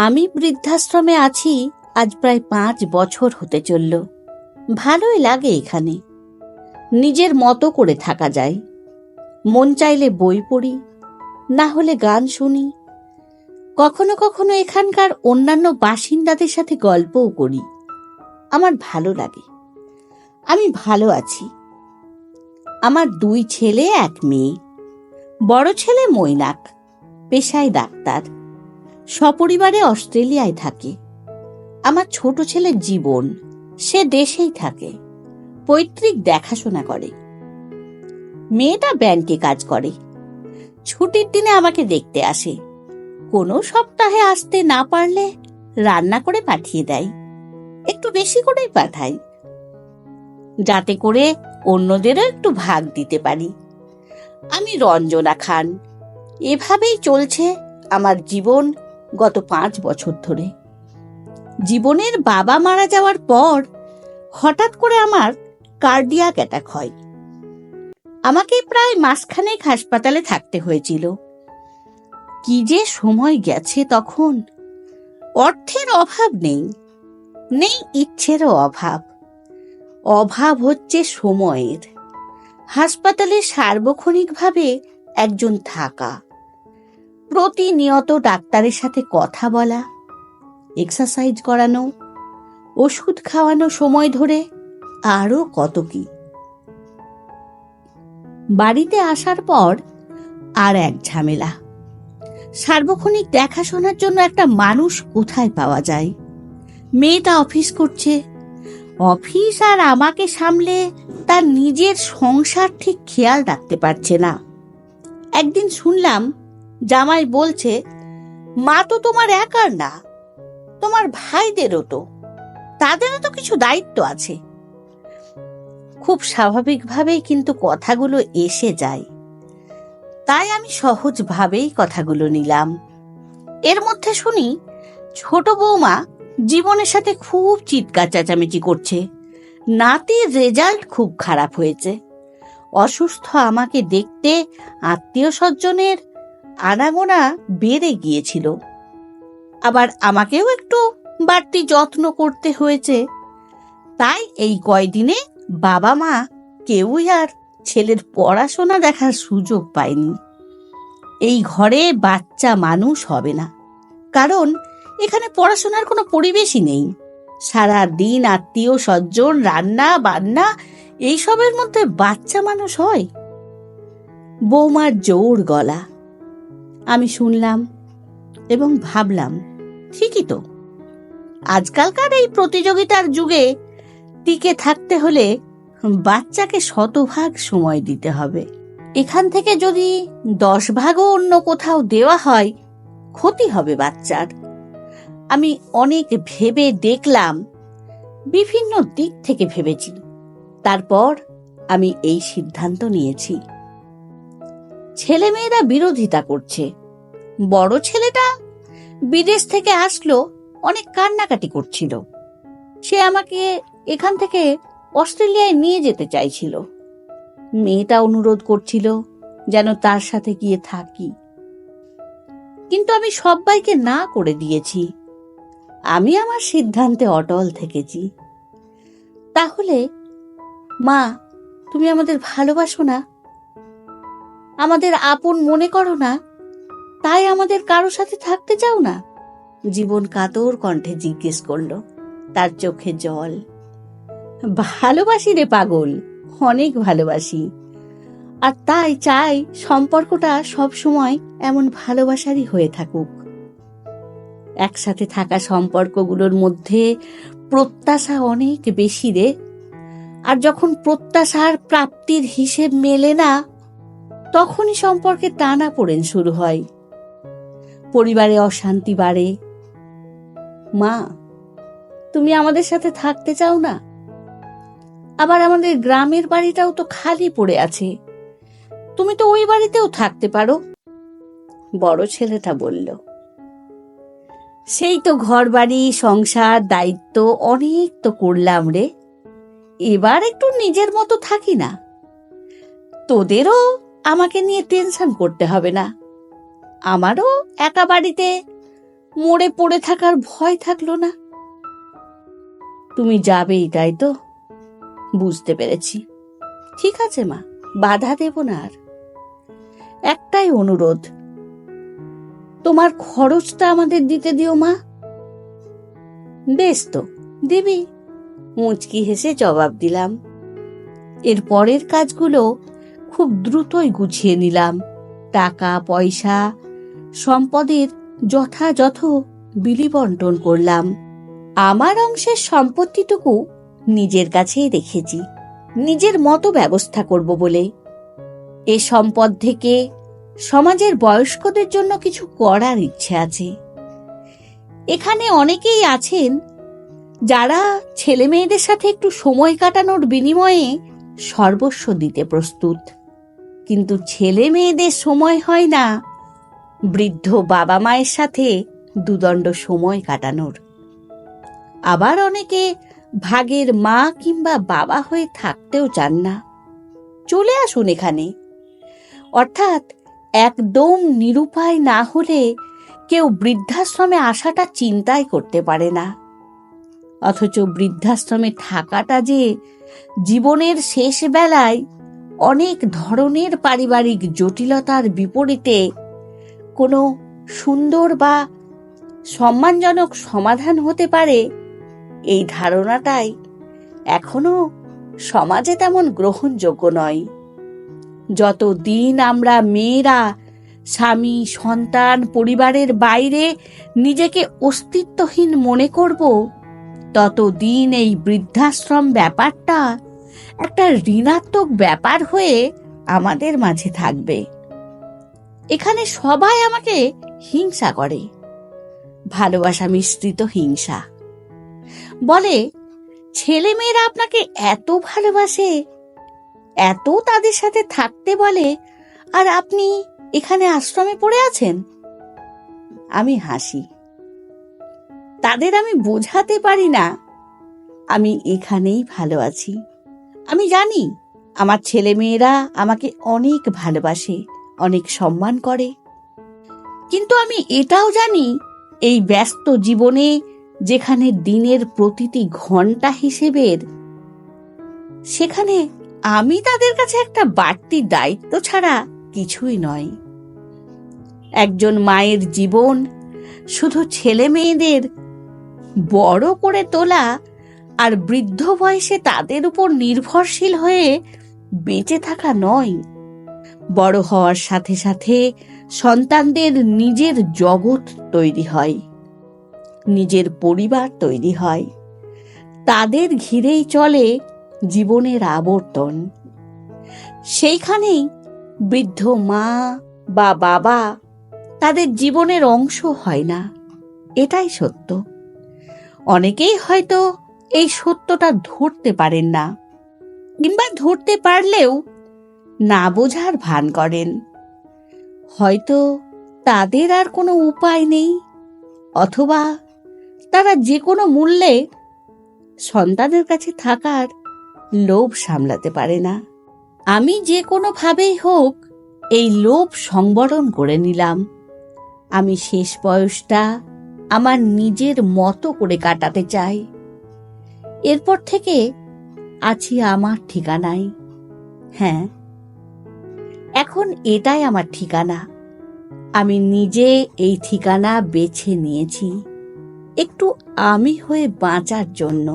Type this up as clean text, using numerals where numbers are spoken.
আমি বৃদ্ধাশ্রমে আছি আজ প্রায় 5 বছর হতে চলল। ভালোই লাগে এখানে, নিজের মতো করে থাকা যায়। মন চাইলে বই পড়ি, না হলে গান শুনি। কখনো কখনো এখানকার অন্যান্য বাসিন্দাদের সাথে গল্পও করি। আমার ভালো লাগে। আমি ভালো আছি। আমার 2 ছেলে 1 মেয়ে। বড় ছেলে মৈনাক, পেশায় ডাক্তার, সপরিবারে অস্ট্রেলিয়ায় থাকে। আমার ছোট ছেলে জীবন, সে দেশেই থাকে, পৈতৃক দেখাশোনা করে। মেয়েটা ব্যাংকে কাজ করে, ছুটির দিনে আমাকে দেখতে আসে। কোনো সপ্তাহে আসতে না পারলে রান্না করে পাঠিয়ে দেয়, একটু বেশি করেই পাঠাই, যাতে করে অন্যদেরও একটু ভাগ দিতে পারি। আমি রঞ্জনা খান। এভাবেই চলছে আমার জীবন গত 5 বছর ধরে। জীবনের বাবা মারা যাওয়ার পর হঠাৎ করে আমার কার্ডিয়াক অ্যাটাক হয়। আমাকে প্রায় মাসখানেক হাসপাতালে থাকতে হয়েছিল। কি যে সময় গেছে তখন! অর্থের অভাব নেই, নেই ইচ্ছেরও অভাব। অভাব হচ্ছে সময়ের। হাসপাতালে সার্বক্ষণিকভাবে একজন থাকা, প্রতিনিয়ত ডাক্তারের সাথে কথা বলা, এক্সারসাইজ করানো, ওষুধ খাওয়ানো সময় ধরে, আরো কত কি। বাড়িতে আসার পর আর এক ঝামেলা। সার্বক্ষণিক দেখাশোনার জন্য একটা মানুষ কোথায় পাওয়া যায়? মেয়েটা অফিস করছে, অফিস আর আমাকে সামলে তার নিজের সংসার ঠিক খেয়াল রাখতে পারছে না। একদিন শুনলাম জামাই বলছে, মা তো তোমার একার না, তোমার ভাইদেরও তো, তাদেরও তো কিছু দায়িত্ব আছে। খুব স্বাভাবিকভাবেই কিন্তু কথাগুলো এসে যায়, তাই আমি সহজভাবেই কথাগুলো নিলাম। এর মধ্যে শুনি ছোট বৌমা জীবনের সাথে খুব চিৎকার চেঁচামেচি করছে। নাতির রেজাল্ট খুব খারাপ হয়েছে। অসুস্থ আমাকে দেখতে আত্মীয় স্বজনের আনাগোনা বেড়ে গিয়েছিল। আবার আমাকেও একটু বাড়তি যত্ন করতে হয়েছে। তাই এই কয়দিনে বাবা মা কেউই আর ছেলের পড়াশোনা দেখার সুযোগ পায়নি। এই ঘরে বাচ্চা মানুষ হবে না, কারণ এখানে পড়াশোনার কোনো পরিবেশই নেই। সারা দিন আত্মীয় স্বজন, রান্না বান্না, এইসবের মধ্যে বাচ্চা মানুষ হয়? বৌমার জোর গলা আমি শুনলাম এবং ভাবলাম, ঠিকই তো। আজকালকার এই প্রতিযোগিতার যুগে টিকে থাকতে হলে বাচ্চাকে 100% সময় দিতে হবে। এখান থেকে যদি 10 ভাগও অন্য কোথাও দেওয়া হয়, ক্ষতি হবে বাচ্চার। আমি অনেক ভেবে দেখলাম, বিভিন্ন দিক থেকে ভেবেছি। তারপর আমি এই সিদ্ধান্ত নিয়েছি। ছেলেমেয়েরা বিরোধিতা করছে। বড় ছেলেটা বিদেশ থেকে আসলো, অনেক কান্নাকাটি করছিল। সে আমাকে এখান থেকে অস্ট্রেলিয়ায় নিয়ে যেতে চাইছিল। মেয়েটা অনুরোধ করছিল যেন তার সাথে গিয়ে থাকি, কিন্তু আমি সবাইকে না করে দিয়েছি। আমি আমার সিদ্ধান্তে অটল থেকেছি। তাহলে মা, তুমি আমাদের ভালোবাসো না? আমাদের আপন মনে করো না? তাই আমাদের কারো সাথে থাকতে চাও না? জীবন কাতর কণ্ঠে জিজ্ঞেস করলো, তার চোখে জল। ভালোবাসি রে পাগল, অনেক ভালোবাসি। আর তাই চাই সম্পর্কটা সব সময় এমন ভালোবাসারই হয়ে থাকুক। একসাথে থাকা সম্পর্কগুলোর মধ্যে প্রত্যাশা অনেক বেশি রে। আর যখন প্রত্যাশার প্রাপ্তির হিসেব মেলে না, তখনই সম্পর্কে টানাপোড়েন শুরু হয়, পরিবারে অশান্তি বাড়ে। মা, তুমি আমাদের সাথে থাকতে চাও না? আবার আমাদের গ্রামের বাড়িটাও তো খালি পড়ে আছে, তুমি তো ওই বাড়িতেও থাকতে পারো। বড় ছেলেটা বলল, সেই তো ঘর বাড়ি, সংসার, দায়িত্ব অনেক তো করলাম রে, এবার একটু নিজের মতো থাকি না? তোদেরও আমাকে নিয়ে টেনশন করতে হবে না। আমারও একা বাড়িতে মরে পড়ে থাকার ভয় থাকলো না। তুমি যাবেই, তাই তো? বুঝতে পেরেছি। ঠিক আছে মা, বাধা দেব না আর। একটাই অনুরোধ, তোমার খরচটা আমাদের দিতে দিও মা। বেশ তো, দিবি, মুচকি হেসে জবাব দিলাম। এর পরের কাজগুলো খুব দ্রুতই গুছিয়ে নিলাম। টাকা পয়সা সম্পদের যথাযথ বিলি বন্টন করলাম। আমার অংশের সম্পত্তিটুকু নিজের কাছেই রেখেছি, নিজের মতো ব্যবস্থা করব বলে। এ সম্পদ থেকে সমাজের বয়স্কদের জন্য কিছু করার ইচ্ছে আছে। এখানে অনেকেই আছেন যারা ছেলে মেয়েদের সাথে একটু সময় কাটানোর বিনিময়ে সর্বস্ব দিতে প্রস্তুত, কিন্তু ছেলে মেয়েদের সময় হয় না বৃদ্ধ বাবা মায়ের সাথে দুদণ্ড সময় কাটানোর। আবার অনেকে ভাগের মা কিংবা বাবা হয়ে থাকতেও চান না। চলে আসুন এখানে। অর্থাৎ একদম নিরুপায় না হলে কেউ বৃদ্ধাশ্রমে আসাটা চিন্তাই করতে পারে না। অথচ বৃদ্ধাশ্রমে থাকাটা যে জীবনের শেষ বেলায় অনেক ধরনের পারিবারিক জটিলতার বিপরীতে কোনো সুন্দর বা সম্মানজনক সমাধান হতে পারে, এই ধারণাটাই এখনো সমাজে তেমন গ্রহণযোগ্য নয়। যতদিন আমরা মেয়েরা স্বামী সন্তান পরিবারের বাইরে নিজেকে অস্তিত্বহীন মনে করব, ততদিন এই বৃদ্ধাশ্রম ব্যাপারটা একটা ঋণাত্মক ব্যাপার হয়ে আমাদের মাঝে থাকবে। এখানে সবাই আমাকে হিংসা করে, ভালোবাসা মিশ্রিত হিংসা। বলে, ছেলে মেয়েরা আপনাকে এত ভালোবাসে, এত তাদের সাথে থাকতে বলে, আর আপনি এখানে আশ্রমে পড়ে আছেন। আমি হাসি। তাদের আমি বোঝাতে পারি না আমি এখানেই ভালো আছি। আমি জানি আমার ছেলে মেয়েরা আমাকে অনেক ভালোবাসে, অনেক সম্মান করে, কিন্তু আমি এটাও জানি এই ব্যস্ত জীবনে, যেখানে দিনের প্রতিটি ঘন্টা হিসেবের, সেখানে আমি তাদের কাছে একটা বাড়তি দায়িত্ব ছাড়া কিছুই নয়। একজন মায়ের জীবন শুধু ছেলে মেয়েদের বড় করে তোলা আর বৃদ্ধ বয়সে তাদের উপর নির্ভরশীল হয়ে বেঁচে থাকা নয়। বড় হওয়ার সাথে সাথে সন্তানদের নিজের জগৎ তৈরি হয়, নিজের পরিবার তৈরি হয়, তাদের ঘিরেই চলে জীবনের আবর্তন। সেইখানেই বৃদ্ধ মা বা বাবা তাদের জীবনের অংশ হয় না, এটাই সত্য। অনেকেই হয়তো এই সত্যটা ধরতে পারেন না, কিংবা ধরতে পারলেও না বোঝার ভান করেন। হয়তো তাদের আর কোনো উপায় নেই, অথবা তারা যে কোনো মূল্যে সন্তানের কাছে থাকার লোভ সামলাতে পারে না। আমি যে কোনোভাবেই হোক এই লোভ সংবরণ করে নিলাম। আমি শেষ বয়সটা আমার নিজের মতো করে কাটাতে চাই। এরপর থেকে আছি আমার ঠিকানায়। হ্যাঁ, এখন এটাই আমার ঠিকানা। আমি নিজে এই ঠিকানা বেছে নিয়েছি, একটু আমি হয়ে বাঁচার জন্য।